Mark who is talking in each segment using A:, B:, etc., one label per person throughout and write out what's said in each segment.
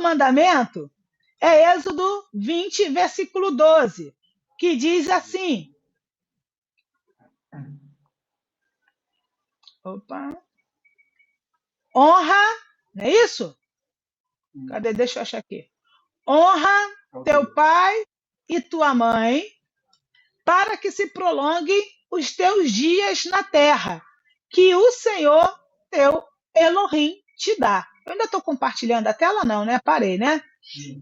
A: mandamento é Êxodo 20, versículo 12, que diz assim. Opa. Honra, não é isso? Cadê? Deixa eu achar aqui. Honra teu pai e tua mãe, para que se prolongue os teus dias na terra, que o Senhor teu Elohim te dá. Eu ainda estou compartilhando a tela, não, né? Parei, né?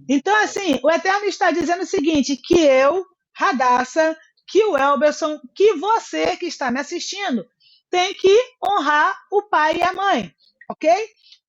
A: Então, assim, o Eterno está dizendo o seguinte, que eu, Radassa, que o Elberson, que você que está me assistindo, tem que honrar o pai e a mãe, ok?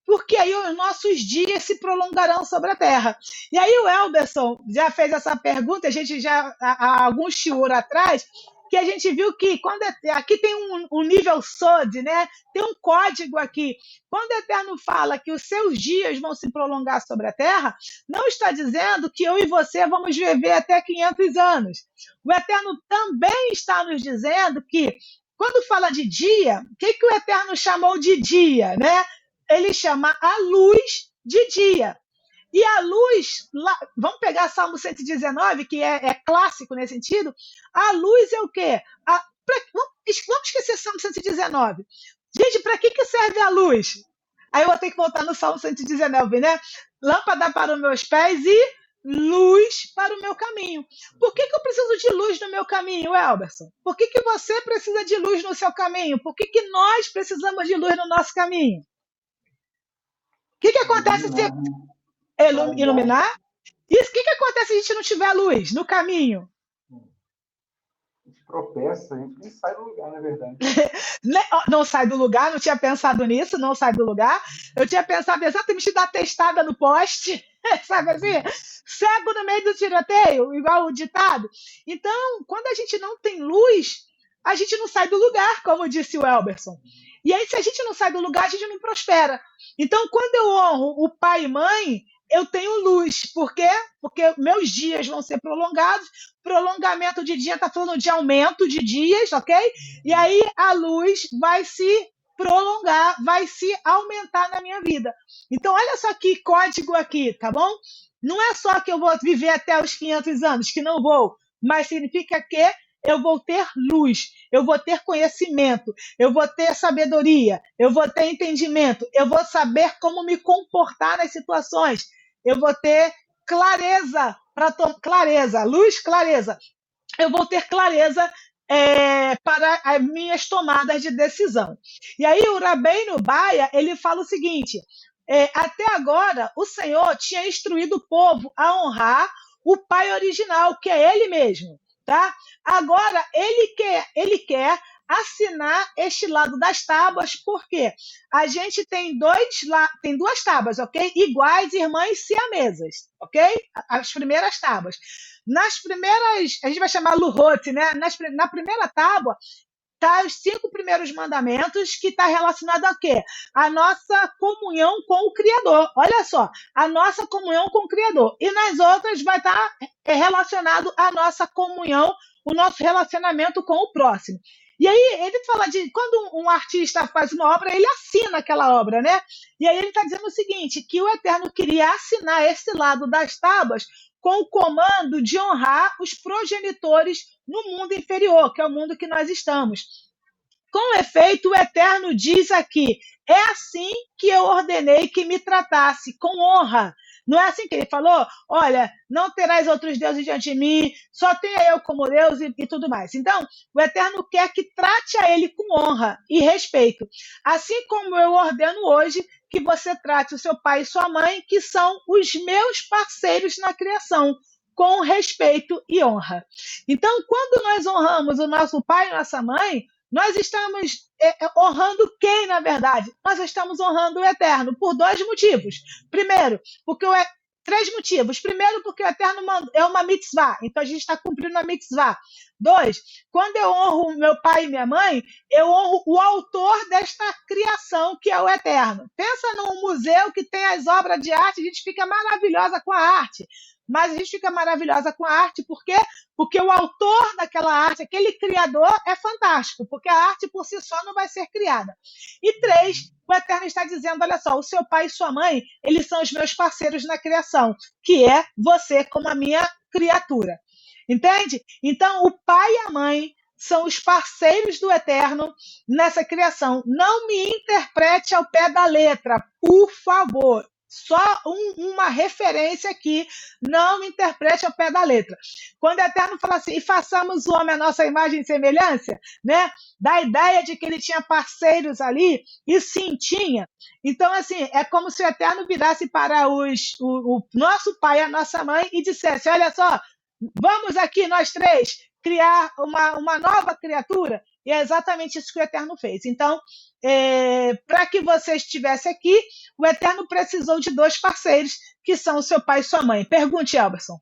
A: Porque aí os nossos dias se prolongarão sobre a terra. E aí o Elberson já fez essa pergunta, a gente já, há alguns shiur atrás, que a gente viu que quando aqui tem um nível SOD, né? Tem um código aqui. Quando o Eterno fala que os seus dias vão se prolongar sobre a terra, não está dizendo que eu e você vamos viver até 500 anos. O Eterno também está nos dizendo que, quando fala de dia, o que o Eterno chamou de dia, né? Ele chama a luz de dia. E a luz, vamos pegar Salmo 119, que é clássico nesse sentido, a luz é o quê? Vamos esquecer Salmo 119. Gente, para que serve a luz? Aí eu vou ter que voltar no Salmo 119, né? Lâmpada para os meus pés e luz para o meu caminho. Por que eu preciso de luz no meu caminho, Elberson? Por que você precisa de luz no seu caminho? Por que nós precisamos de luz no nosso caminho? O que acontece se iluminar? Isso, o que acontece se a gente não tiver luz no caminho?
B: A gente tropeça, a gente nem sai do lugar, na verdade.
A: Não sai do lugar, não tinha pensado nisso, não sai do lugar. Eu tinha pensado exatamente dar testada no poste, sabe assim? Cego no meio do tiroteio, igual o ditado. Então, quando a gente não tem luz, a gente não sai do lugar, como disse o Elberson. E aí, se a gente não sai do lugar, a gente não prospera. Então, quando eu honro o pai e mãe, eu tenho luz. Por quê? Porque meus dias vão ser prolongados. Prolongamento de dia está falando de aumento de dias, ok? E aí a luz vai se prolongar, vai se aumentar na minha vida. Então, olha só que código aqui, tá bom? Não é só que eu vou viver até os 500 anos, que não vou, mas significa que eu vou ter luz, eu vou ter conhecimento, eu vou ter sabedoria, eu vou ter entendimento, eu vou saber como me comportar nas situações, eu vou ter clareza, clareza, luz, clareza. Eu vou ter clareza para as minhas tomadas de decisão. E aí o Rabbeinu Baia, ele fala o seguinte, até agora o Senhor tinha instruído o povo a honrar o pai original, que é ele mesmo. Tá? Agora, ele quer assinar este lado das tábuas, porque a gente tem duas tábuas, ok? Iguais, irmãs siamesas, ok? As primeiras tábuas. Nas primeiras, a gente vai chamar Luhot, né? Na primeira tábua, tá os 5 primeiros mandamentos, que está relacionado a quê? A nossa comunhão com o Criador. Olha só, a nossa comunhão com o Criador. E nas outras vai estar relacionado à nossa comunhão, o nosso relacionamento com o próximo. E aí ele fala de, quando um artista faz uma obra, ele assina aquela obra, né? E aí ele está dizendo o seguinte, que o Eterno queria assinar esse lado das tábuas com o comando de honrar os progenitores no mundo inferior, que é o mundo que nós estamos. Com efeito, o Eterno diz aqui, é assim que eu ordenei que me tratasse, com honra. Não é assim que ele falou? Olha, não terás outros deuses diante de mim, só tenha eu como Deus e tudo mais. Então, o Eterno quer que trate a ele com honra e respeito. Assim como eu ordeno hoje que você trate o seu pai e sua mãe, que são os meus parceiros na criação, com respeito e honra. Então, quando nós honramos o nosso pai e nossa mãe, nós estamos honrando quem, na verdade? Nós estamos honrando o Eterno por 2 motivos. Primeiro, porque 3 motivos. Primeiro, porque o Eterno é uma mitzvah, então a gente está cumprindo a mitzvah. 2, quando eu honro meu pai e minha mãe, eu honro o autor desta criação, que é o Eterno. Pensa num museu que tem as obras de arte, a gente fica maravilhosa com a arte. mas a gente fica maravilhosa com a arte, por quê? Porque o autor daquela arte, aquele criador, é fantástico, porque a arte por si só não vai ser criada. E três, o Eterno está dizendo, olha só, o seu pai e sua mãe, eles são os meus parceiros na criação, que é você como a minha criatura. Entende? Então, o pai e a mãe são os parceiros do Eterno nessa criação. Não me interprete ao pé da letra, por favor. Só uma referência aqui, não me interprete ao pé da letra. Quando o Eterno fala assim, e façamos o homem a nossa imagem e semelhança, né? Dá a ideia de que ele tinha parceiros ali, e sim, tinha. Então, assim, é como se o Eterno virasse para o nosso pai e a nossa mãe e dissesse, olha só, vamos aqui, nós três, criar uma nova criatura. E é exatamente isso que o Eterno fez. Então, para que você estivesse aqui, o Eterno precisou de dois parceiros, que são o seu pai e sua mãe. Pergunte, Elberson.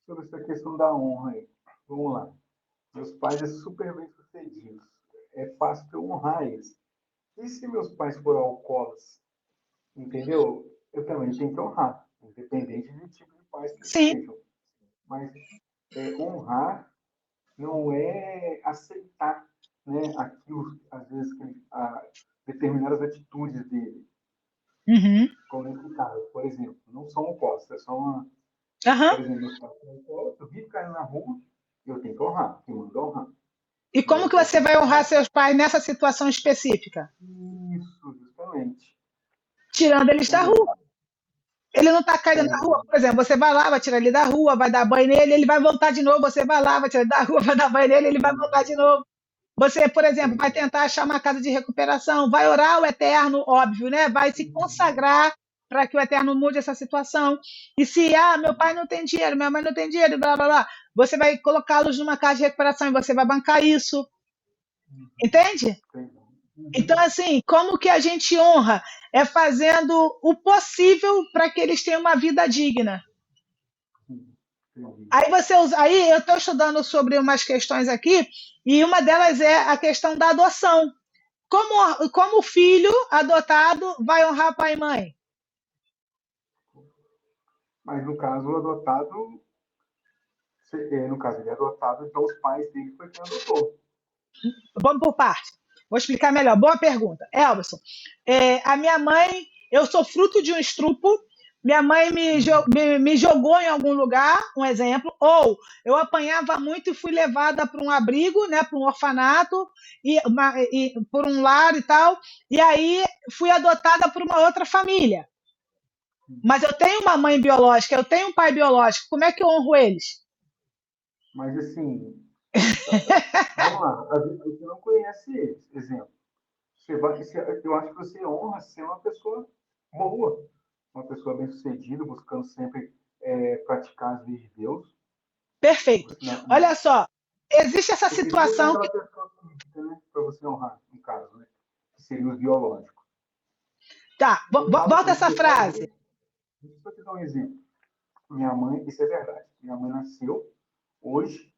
B: Sobre essa questão da honra aí. Vamos lá. Meus pais são super bem sucedidos. É fácil eu honrar eles. E se meus pais forem alcoólatras? Entendeu? Eu também tenho que honrar, independente do tipo de pais que
A: Sim.
B: sejam. Mas honrar não é aceitar, né, aquilo, às vezes, determinadas atitudes dele.
A: Uhum.
B: Como nesse caso, por exemplo, não são opostas, é só uma.
A: Uhum.
B: Por exemplo, meus pais são alcoólatras, eu vi caindo na rua, eu tenho que honrar, eu mando honrar.
A: E como que você vai honrar seus pais nessa situação específica?
B: Isso, justamente.
A: Tirando eles da rua. Ele não está caindo na rua, por exemplo, você vai lá, vai tirar ele da rua, vai dar banho nele, ele vai voltar de novo, você vai lá, vai tirar ele da rua, vai dar banho nele, ele vai voltar de novo. Você, por exemplo, vai tentar achar uma casa de recuperação, vai orar ao Eterno, óbvio, né? Vai se consagrar para que o Eterno mude essa situação. E se, meu pai não tem dinheiro, minha mãe não tem dinheiro, blá, blá, blá, você vai colocá-los numa casa de recuperação e você vai bancar isso. Entende? Então, assim, como que a gente honra? É fazendo o possível para que eles tenham uma vida digna. Aí eu estou estudando sobre umas questões aqui, e uma delas é a questão da adoção. Como o filho adotado vai honrar pai e mãe?
B: Mas no caso, o adotado, no caso, ele é adotado, então os pais dele foi quem adotou.
A: Vamos por parte. Vou explicar melhor. Boa pergunta. Elberson, a minha mãe, eu sou fruto de um estupro, minha mãe me jogou em algum lugar, um exemplo, ou eu apanhava muito e fui levada para um abrigo, né, para um orfanato, e por um lar e tal, e aí fui adotada por uma outra família. Mas eu tenho uma mãe biológica, eu tenho um pai biológico, como é que eu honro eles?
B: Mas assim, vamos lá, a gente não conhece eles. Exemplo, eu acho que você honra ser uma pessoa boa, uma pessoa bem-sucedida, buscando sempre praticar as leis de Deus.
A: Perfeito. Olha só, existe essa situação.
B: Para né, você honrar, no caso, né, que seria os biológicos.
A: Tá, volta essa frase.
B: Deixa eu te dar um exemplo. Minha mãe, isso é verdade, minha mãe nasceu hoje.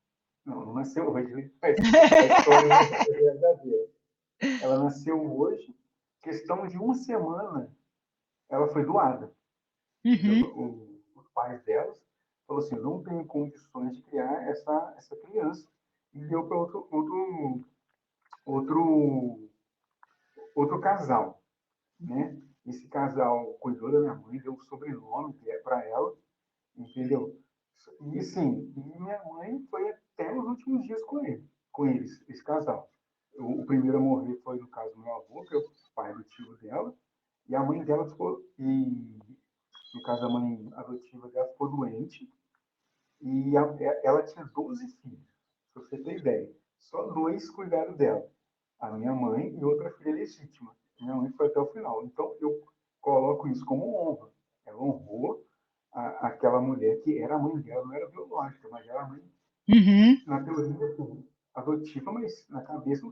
B: Não nasceu hoje, né? A história é verdadeira. Ela nasceu hoje, questão de uma semana, ela foi doada.
A: Uhum.
B: Os pais delas falaram assim, não tenho condições de criar essa criança. E deu para outro casal, né? Esse casal cuidou da minha mãe, deu um sobrenome que é para ela, entendeu? E sim, minha mãe foi até os últimos dias com eles, esse casal. O primeiro a morrer foi, no caso, meu avô, que é o pai adotivo dela, e a mãe dela ficou, no caso, a mãe adotiva dela ficou doente, e ela tinha 12 filhos, se você ter ideia. Só 2 cuidaram dela, a minha mãe e outra filha legítima. Minha mãe foi até o final. Então, eu coloco isso como honra. Ela honrou aquela mulher que era a mãe dela, não era biológica, mas era a mãe, na teoria, adotiva, mas na cabeça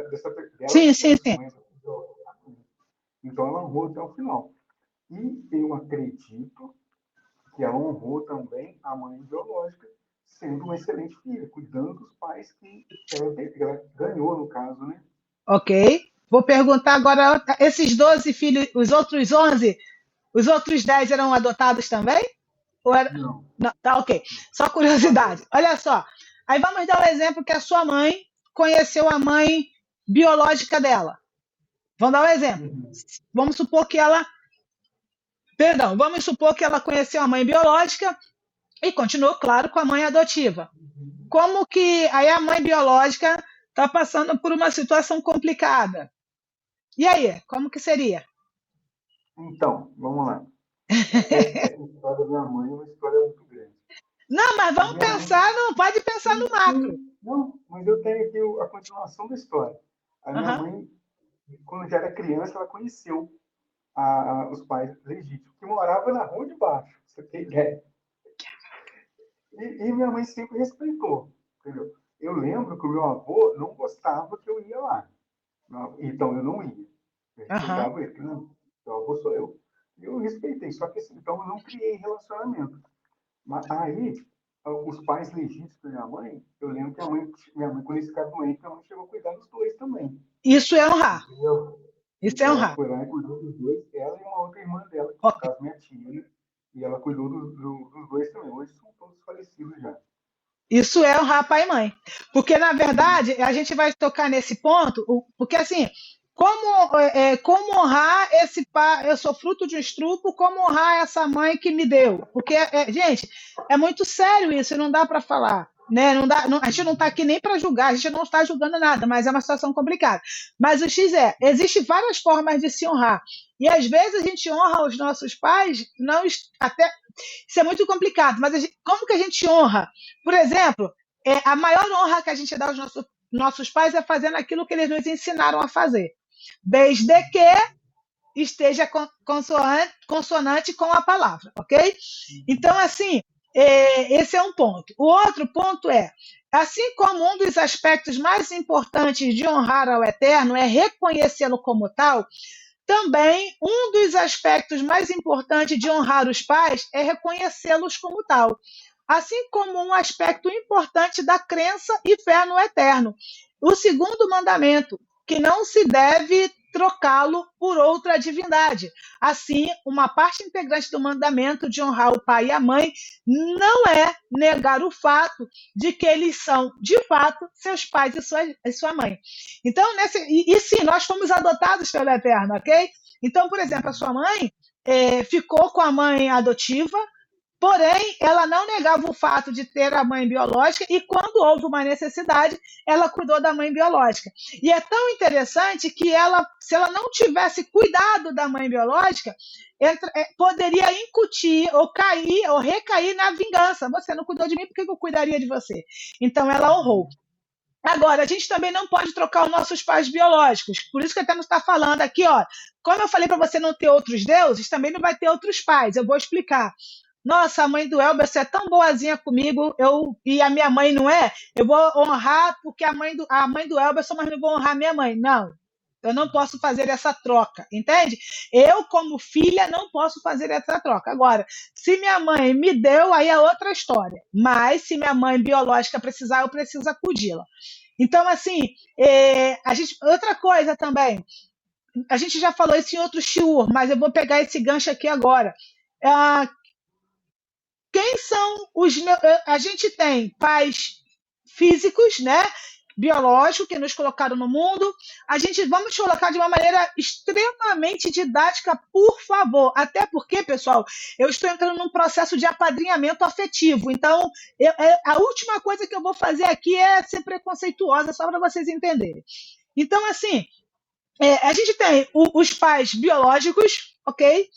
B: dessa dela.
A: Sim.
B: Então, ela honrou até o final. E eu acredito que ela honrou também a mãe biológica, sendo uma excelente filha, cuidando dos pais que ela ganhou, no caso, né?
A: Ok. Vou perguntar agora, esses 12 filhos, os outros 11, os outros 10 eram adotados também? Ou era...
B: Não.
A: Não, tá ok. Só curiosidade. Olha só. Aí vamos dar um exemplo que a sua mãe conheceu a mãe biológica dela. Vamos dar um exemplo.
B: Uhum.
A: Vamos supor que ela. Perdão, vamos supor que ela conheceu a mãe biológica e continuou, claro, com a mãe adotiva. Como que aí a mãe biológica está passando por uma situação complicada? E aí, como que seria?
B: Então, vamos lá. Essa história da minha mãe é uma história muito grande.
A: Não, mas
B: A
A: vamos
B: minha mãe.
A: pensar, não pode pensar no macro.
B: Não, mas eu tenho aqui a continuação da história. A minha
A: Uhum.
B: mãe, quando já era criança, ela conheceu os pais legítimos, que moravam na rua de baixo, pra você ter ideia. E minha mãe sempre respeitou, entendeu? Eu lembro que o meu avô não gostava que eu ia lá. Então eu não ia. Eu
A: Uhum.
B: respeitava ele, porque não, meu avô sou eu. E eu respeitei, só que assim, então eu não criei relacionamento. Mas aí, os pais legítimos da minha mãe, eu lembro que minha mãe, quando eles ficaram doentes, minha mãe chegou a cuidar dos dois também.
A: Isso é honrar.
B: Entendeu?
A: Isso é
B: Ela
A: honrar.
B: foi lá e cuidou dos dois, ela e uma outra irmã dela, que no
A: Ok.
B: caso minha tia, né? E ela cuidou dos dois também. Hoje são todos falecidos já.
A: Isso é honrar pai e mãe. Porque, na verdade, a gente vai tocar nesse ponto, porque assim, como honrar esse pai, eu sou fruto de um estrupo, como honrar essa mãe que me deu? Porque, gente, é muito sério isso, não dá para falar. Né? Não dá, a gente não está aqui nem para julgar, a gente não está julgando nada, mas é uma situação complicada. Mas o X existem várias formas de se honrar. E às vezes a gente honra os nossos pais, não até isso é muito complicado, mas como que a gente honra? Por exemplo, a maior honra que a gente dá aos nossos pais é fazendo aquilo que eles nos ensinaram a fazer, desde que esteja consonante com a palavra, ok? Então, assim, esse é um ponto. O outro ponto é, assim como um dos aspectos mais importantes de honrar ao Eterno é reconhecê-lo como tal, também, um dos aspectos mais importantes de honrar os pais é reconhecê-los como tal, assim como um aspecto importante da crença e fé no eterno. O segundo mandamento, que não se deve trocá-lo por outra divindade. Assim, uma parte integrante do mandamento de honrar o pai e a mãe não é negar o fato de que eles são, de fato, seus pais e sua mãe. Então, sim, nós fomos adotados pelo Eterno, ok? Então, por exemplo, a sua mãe ficou com a mãe adotiva, porém, ela não negava o fato de ter a mãe biológica e, quando houve uma necessidade, ela cuidou da mãe biológica. E é tão interessante que ela, se ela não tivesse cuidado da mãe biológica, poderia incutir ou cair ou recair na vingança. Você não cuidou de mim, por que eu cuidaria de você? Então, ela honrou. Agora, a gente também não pode trocar os nossos pais biológicos. Por isso que até nos está falando aqui, ó. Como eu falei para você não ter outros deuses, também não vai ter outros pais. Eu vou explicar. Nossa, a mãe do Elber é tão boazinha comigo, e a minha mãe não é. Eu vou honrar porque a mãe do Elber, mas não vou honrar minha mãe. Não. Eu não posso fazer essa troca, entende? Eu, como filha, não posso fazer essa troca. Agora, se minha mãe me deu, aí é outra história. Mas se minha mãe biológica precisar, eu preciso acudi-la. Então, assim, outra coisa também, a gente já falou isso em outro shiur, mas eu vou pegar esse gancho aqui agora. Quem são os meus... A gente tem pais físicos, né? Biológicos, que nos colocaram no mundo. Vamos colocar de uma maneira extremamente didática, por favor. Até porque, pessoal, eu estou entrando num processo de apadrinhamento afetivo. Então, a última coisa que eu vou fazer aqui é ser preconceituosa, só para vocês entenderem. Então, assim, a gente tem os pais biológicos, ok?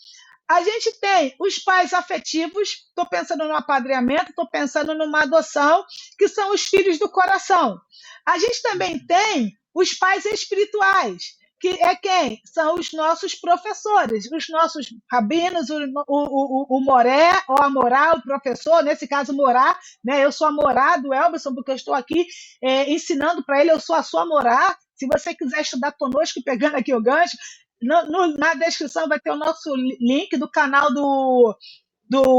A: A gente tem os pais afetivos, estou pensando no apadrinhamento, estou pensando numa adoção, que são os filhos do coração. A gente também tem os pais espirituais, que é quem? São os nossos professores, os nossos rabinos, o Moré, ou a Morá, o professor, nesse caso Morá, né? Eu sou a Morá do Elberson, porque eu estou aqui ensinando para ele, eu sou a sua Morá. Se você quiser estudar conosco, pegando aqui o gancho, na descrição vai ter o nosso link do canal do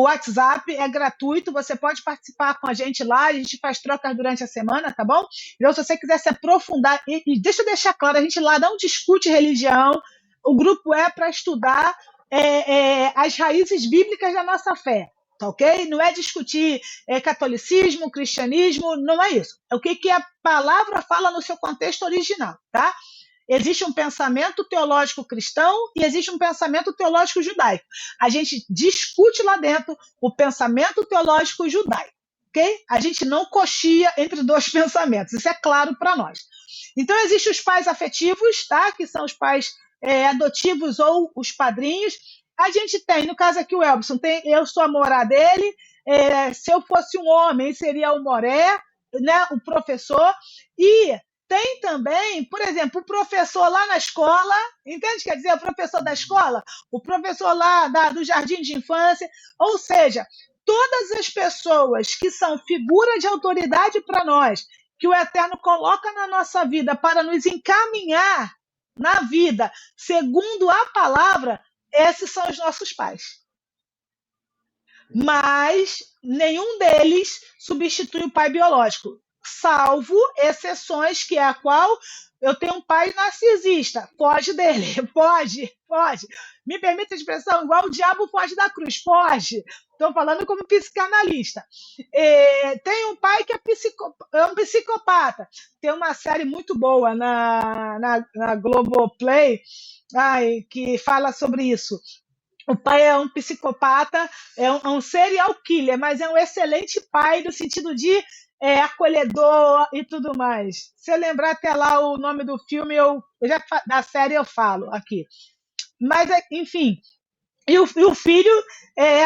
A: WhatsApp, é gratuito, você pode participar com a gente lá, a gente faz trocas durante a semana, tá bom? Então, se você quiser se aprofundar, e deixa eu deixar claro, a gente lá não discute religião, o grupo é para estudar as raízes bíblicas da nossa fé, tá ok? Não é discutir catolicismo, cristianismo, não é isso. É o que a palavra fala no seu contexto original, tá? Existe um pensamento teológico cristão e existe um pensamento teológico judaico. A gente discute lá dentro o pensamento teológico judaico, ok? A gente não coxia entre dois pensamentos, isso é claro para nós. Então, existem os pais afetivos, tá? Que são os pais adotivos ou os padrinhos. A gente tem, no caso aqui o Elbson, eu sou a morá dele, se eu fosse um homem, seria o Moré, né, o professor, e tem também, por exemplo, o professor lá na escola, entende? Quer dizer, o professor da escola, o professor lá do jardim de infância, ou seja, todas as pessoas que são figura de autoridade para nós, que o Eterno coloca na nossa vida para nos encaminhar na vida, segundo a palavra, esses são os nossos pais. Mas nenhum deles substitui o pai biológico, salvo exceções, que é a qual eu tenho um pai narcisista. Foge dele, pode. Me permite a expressão, igual o diabo foge da cruz, foge. Estou falando como psicanalista. Tem um pai que é um psicopata. Tem uma série muito boa na Globoplay, que fala sobre isso. O pai é um psicopata, é um serial killer, mas é um excelente pai no sentido de acolhedor e tudo mais. Se eu lembrar até lá o nome do filme, da série eu falo aqui. Mas, enfim, e o filho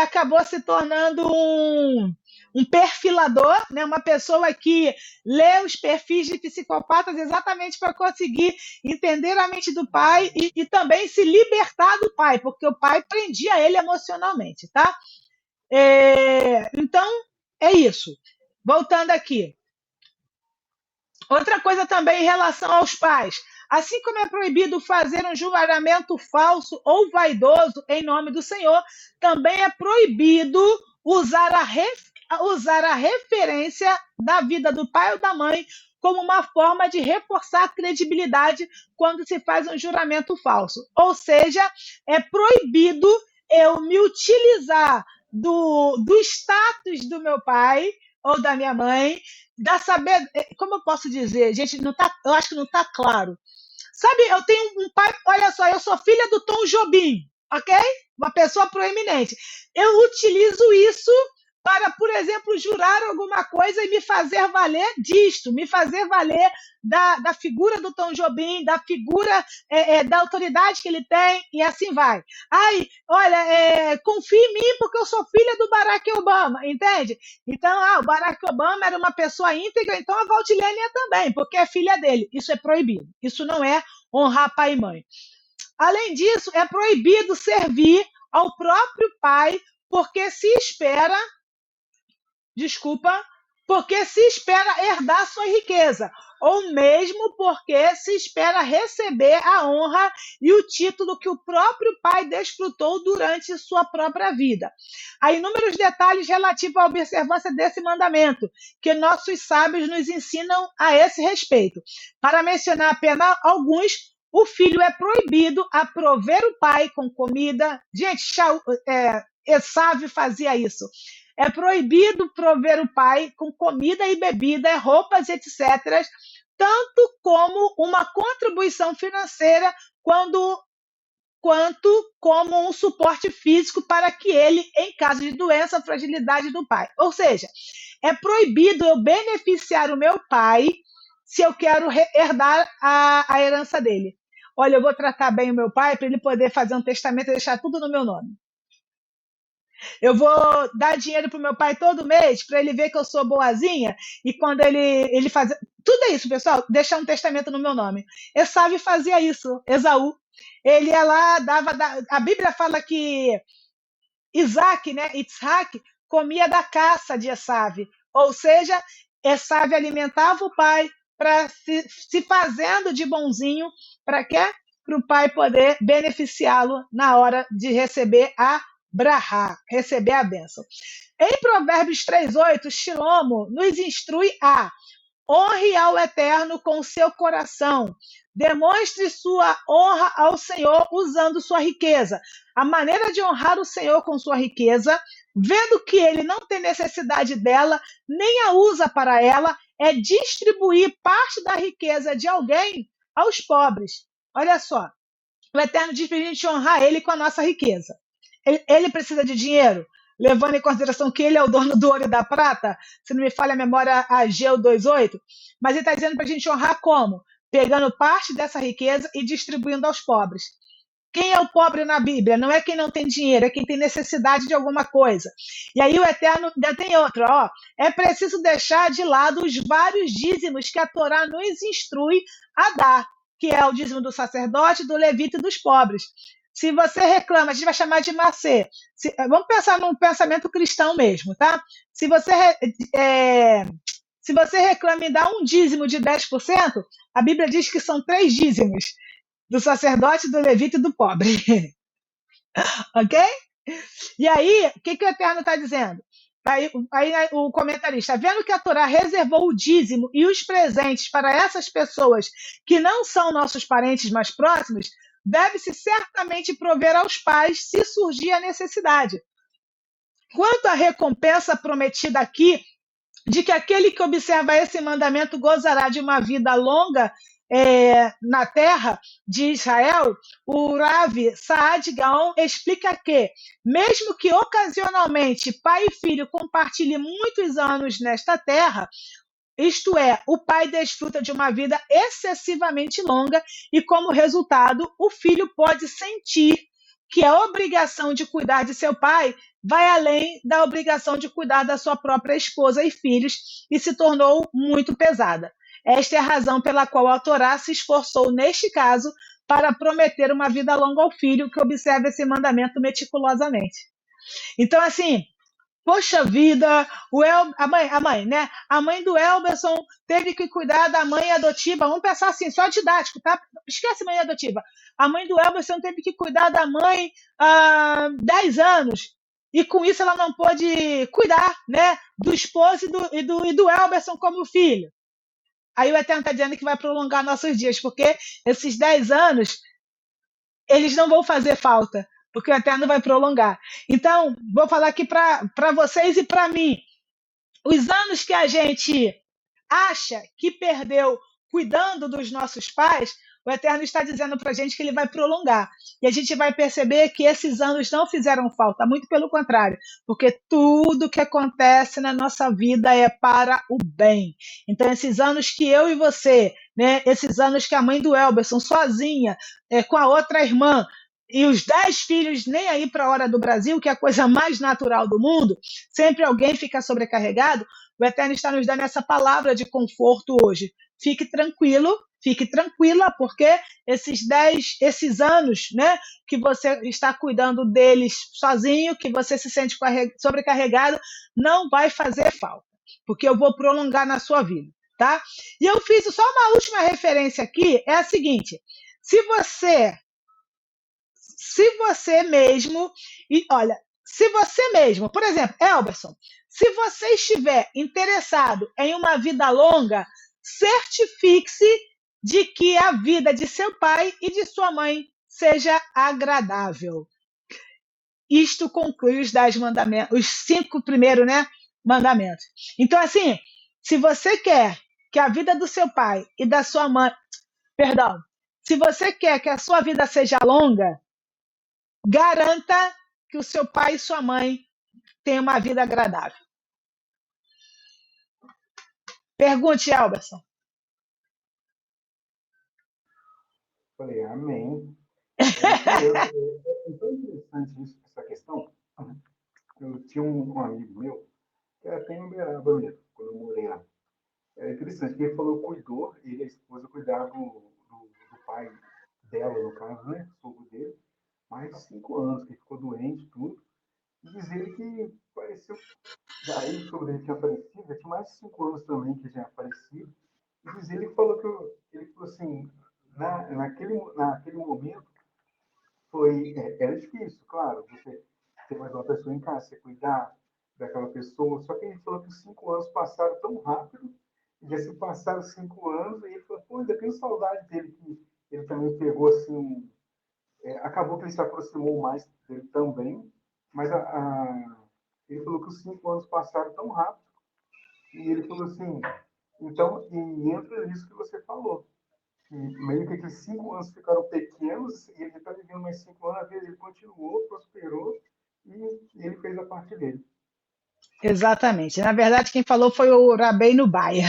A: acabou se tornando um perfilador, né? Uma pessoa que lê os perfis de psicopatas exatamente para conseguir entender a mente do pai e também se libertar do pai, porque o pai prendia ele emocionalmente, tá? Então, é isso. Voltando aqui. Outra coisa também em relação aos pais. Assim como é proibido fazer um juramento falso ou vaidoso em nome do Senhor, também é proibido usar a referência da vida do pai ou da mãe como uma forma de reforçar a credibilidade quando se faz um juramento falso. Ou seja, é proibido eu me utilizar do status do meu pai ou da minha mãe, como eu posso dizer, gente, eu acho que não está claro. Sabe, eu tenho um pai, olha só, eu sou filha do Tom Jobim, ok? Uma pessoa proeminente. Eu utilizo isso para, por exemplo, jurar alguma coisa e me fazer valer disto, me fazer valer da figura do Tom Jobim, da figura da autoridade que ele tem, e assim vai. Olha, confia em mim porque eu sou filha do Barack Obama, entende? Então, o Barack Obama era uma pessoa íntegra, então a Valdilene é também, porque é filha dele. Isso é proibido. Isso não é honrar pai e mãe. Além disso, é proibido servir ao próprio pai porque se espera herdar sua riqueza, ou mesmo porque se espera receber a honra e o título que o próprio pai desfrutou durante sua própria vida. Há inúmeros detalhes relativos à observância desse mandamento, que nossos sábios nos ensinam a esse respeito. Para mencionar apenas alguns, o filho é proibido a prover o pai com comida. Gente, Esaú fazia isso. É proibido prover o pai com comida e bebida, roupas, etc., tanto como uma contribuição financeira, quanto como um suporte físico para que ele, em caso de doença, fragilidade do pai. Ou seja, é proibido eu beneficiar o meu pai se eu quero herdar a herança dele. Olha, eu vou tratar bem o meu pai para ele poder fazer um testamento e deixar tudo no meu nome. Eu vou dar dinheiro para o meu pai todo mês para ele ver que eu sou boazinha e quando ele faz... Tudo é isso, pessoal, deixar um testamento no meu nome. Esaú fazia isso, Esaú. Ele ia lá, a Bíblia fala que Isaac, né, Itzhak, comia da caça de Esaú. Ou seja, Esaú alimentava o pai para se fazendo de bonzinho, para quê? Para o pai poder beneficiá-lo na hora de receber a brahá, receber a bênção. Em Provérbios 3:8, Shilomo nos instrui a Honre ao Eterno com seu coração. Demonstre sua honra ao Senhor usando sua riqueza. A maneira de honrar o Senhor com sua riqueza, vendo que ele não tem necessidade dela, nem a usa para ela, é distribuir parte da riqueza de alguém aos pobres. Olha só, o Eterno diz para a gente honrar ele com a nossa riqueza. Ele precisa de dinheiro, levando em consideração que ele é o dono do ouro e da prata, se não me falha a memória, Ageu 2,8, mas ele está dizendo para a gente honrar como? Pegando parte dessa riqueza e distribuindo aos pobres. Quem é o pobre na Bíblia? Não é quem não tem dinheiro, é quem tem necessidade de alguma coisa. E aí o Eterno ainda tem outra, ó. É preciso deixar de lado os vários dízimos que a Torá nos instrui a dar, que é o dízimo do sacerdote, do levita e dos pobres. Se você reclama, a gente vai chamar de macê. Vamos pensar num pensamento cristão mesmo, tá? Se você, se você reclama em dar um dízimo de 10%, a Bíblia diz que são 3 dízimos do sacerdote, do levita e do pobre. Ok? E aí, o que o Eterno está dizendo? Aí o comentarista, vendo que a Torá reservou o dízimo e os presentes para essas pessoas que não são nossos parentes mais próximos, deve-se certamente prover aos pais se surgir a necessidade. Quanto à recompensa prometida aqui, de que aquele que observa esse mandamento gozará de uma vida longa na terra de Israel, o Rav Saad Gaon explica que, mesmo que ocasionalmente pai e filho compartilhem muitos anos nesta terra, isto é, o pai desfruta de uma vida excessivamente longa e, como resultado, o filho pode sentir que a obrigação de cuidar de seu pai vai além da obrigação de cuidar da sua própria esposa e filhos e se tornou muito pesada. Esta é a razão pela qual a Torá se esforçou, neste caso, para prometer uma vida longa ao filho que observa esse mandamento meticulosamente. Então, assim, poxa vida, a mãe, né? A mãe do Elberson teve que cuidar da mãe adotiva. Vamos pensar assim, só didático, tá? Esquece mãe adotiva. A mãe do Elberson teve que cuidar da mãe há 10 anos. E com isso ela não pôde cuidar, né? Do esposo e do Elberson como filho. Aí o Eterno está dizendo que vai prolongar nossos dias, porque esses 10 anos eles não vão fazer falta, porque o Eterno vai prolongar. Então, vou falar aqui para vocês e para mim. Os anos que a gente acha que perdeu cuidando dos nossos pais, o Eterno está dizendo para a gente que ele vai prolongar. E a gente vai perceber que esses anos não fizeram falta, muito pelo contrário, porque tudo que acontece na nossa vida é para o bem. Então, esses anos que eu e você, né, esses anos que a mãe do Elberson, sozinha, com a outra irmã, e os 10 filhos nem aí para a hora do Brasil, que é a coisa mais natural do mundo, sempre alguém fica sobrecarregado. O Eterno está nos dando essa palavra de conforto hoje. Fique tranquilo, fique tranquila, porque esses anos, né, que você está cuidando deles sozinho, que você se sente sobrecarregado, não vai fazer falta, porque eu vou prolongar na sua vida, tá? E eu fiz só uma última referência aqui, é a seguinte: se você mesmo, e olha, se você mesmo, por exemplo, Elberson, se você estiver interessado em uma vida longa, certifique-se de que a vida de seu pai e de sua mãe seja agradável. Isto conclui os 10 mandamentos, os 5 primeiros, né, mandamentos. Então, assim, se você quer que a vida do seu pai e da sua mãe, perdão, se você quer que a sua vida seja longa, garanta que o seu pai e sua mãe tenham uma vida agradável. Pergunte, Elberson.
B: Falei, amém. É tão interessante isso, essa questão. Eu tinha um amigo meu, que era até em Uberaba mesmo, quando eu morei lá. É interessante, que ele falou cuidou, ele e a esposa cuidaram do pai dela, no caso, né? Sogro dele, mais de 5 anos, que ele ficou doente, tudo. E diz ele que pareceu. Já ele, o sogro dele tinha falecido, já tinha mais de 5 anos também que já tinha falecido. E diz ele que falou que ele falou assim, naquele momento era difícil, claro, você ter mais uma pessoa em casa, você cuidar daquela pessoa, só que ele falou que os 5 anos passaram tão rápido Já se passaram 5 anos e ele falou, pô, ainda tenho saudade dele, que ele também pegou assim, acabou que ele se aproximou mais dele também, mas ele falou que os 5 anos passaram tão rápido, e ele falou assim, então, e entra nisso que você falou, que meio que aqueles 5 anos ficaram pequenos, e ele está vivendo mais 5 anos, às vezes ele continuou, prosperou, e ele fez a parte dele.
A: Exatamente. Na verdade, quem falou foi o Rabbeinu Baia.